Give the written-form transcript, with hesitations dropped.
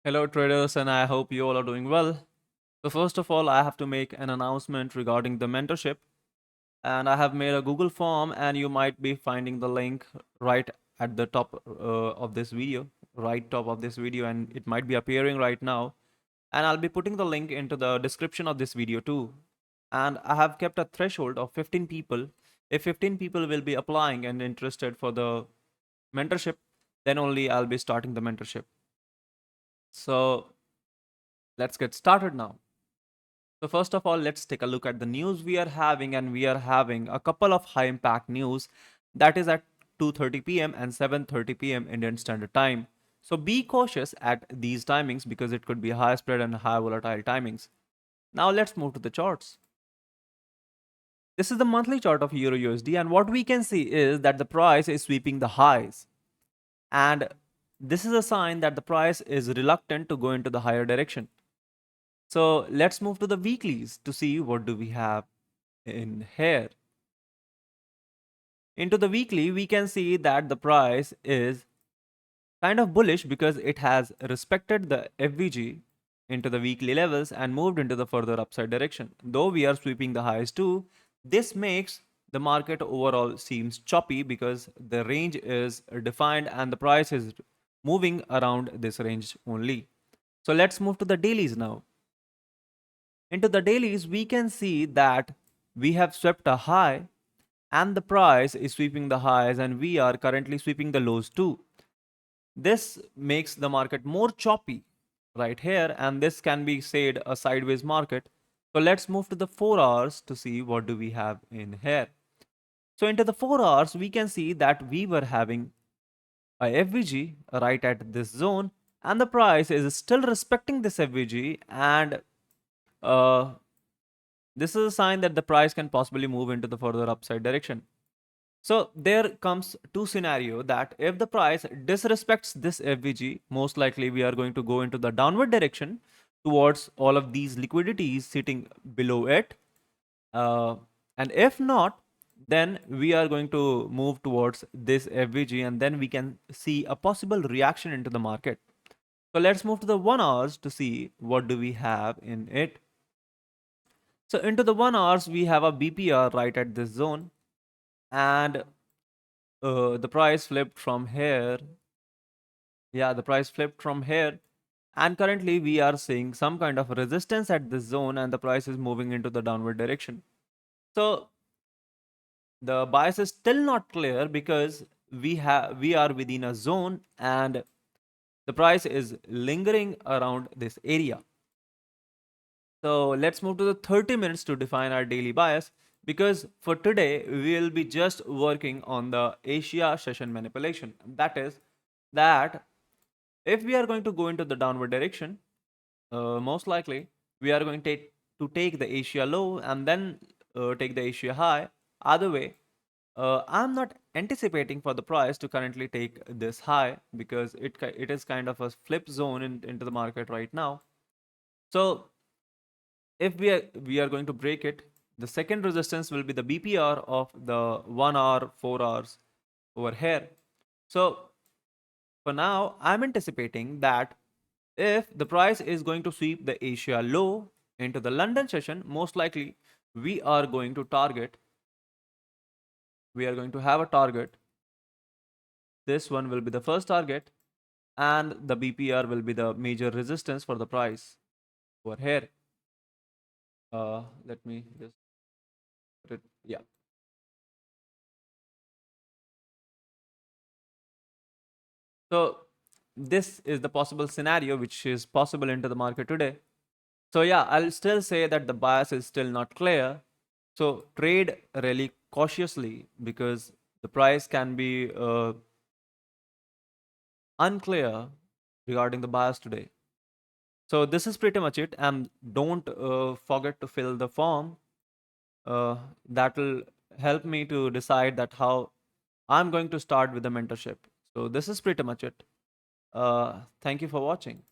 Hello traders, and I hope you all are doing well. So first of all, I have to make an announcement regarding the mentorship, and I have made a Google form, and you might be finding the link right at the top of this video, right top of this video, and it might be appearing right now. And I'll be putting the link into the description of this video too. And I have kept a threshold of 15 people. If 15 people will be applying and interested for the mentorship, then only I'll be starting the mentorship. So let's get started now. So first of all, let's take a look at the news we are having, and we are having a couple of high impact news that is at 2:30 p.m. and 7:30 p.m. Indian Standard Time. So be cautious at these timings because it could be high spread and high volatile timings. Now let's move to the charts. This is the monthly chart of Euro USD, and what we can see is that the price is sweeping the highs. And this is a sign that the price is reluctant to go into the higher direction. So let's move to the weeklies to see what do we have in here. Into the weekly, we can see that the price is kind of bullish because it has respected the FVG into the weekly levels and moved into the further upside direction. Though we are sweeping the highs too, this makes the market overall seems choppy because the range is defined and the price is moving around this range only. So let's move to the dailies now. Into the dailies, we can see that we have swept a high and the price is sweeping the highs and we are currently sweeping the lows too. This makes the market more choppy right here, and this can be said a sideways market. So let's move to the 4 hours to see what do we have in here. So into the 4 hours, we can see that we were having a FVG right at this zone, and the price is still respecting this FVG, and uh, this is a sign that the price can possibly move into the further upside direction. So there comes two scenario that if the price disrespects this FVG, most likely we are going to go into the downward direction towards all of these liquidities sitting below it. And if not, then we are going to move towards this FVG and then we can see a possible reaction into the market. So let's move to the 1 hours to see what do we have in it. So into the 1 hours, we have a BPR right at this zone, and the price flipped from here. Yeah, the price flipped from here, and currently we are seeing some kind of resistance at this zone, and the price is moving into the downward direction. So the bias is still not clear because we are within a zone and the price is lingering around this area. So let's move to the 30 minutes to define our daily bias, because for today we will be just working on the Asia session manipulation. That is that if we are going to go into the downward direction, most likely we are going to take the Asia low and then take the Asia high. Either way, I'm not anticipating for the price to currently take this high because it is kind of a flip zone into the market right now. So if we are going to break it, the second resistance will be the BPR of the 1 hour, 4 hours over here. So for now, I'm anticipating that if the price is going to sweep the Asia low into the London session, most likely we are going to have a target. This one will be the first target, and the BPR will be the major resistance for the price over here. Let me just put it, yeah. So this is the possible scenario which is possible into the market today. So yeah, I'll still say that the bias is still not clear. So trade really cautiously because the price can be unclear regarding the bias today. So this is pretty much it, and don't forget to fill the form. That will help me to decide that how I'm going to start with the mentorship. So this is pretty much it. Thank you for watching.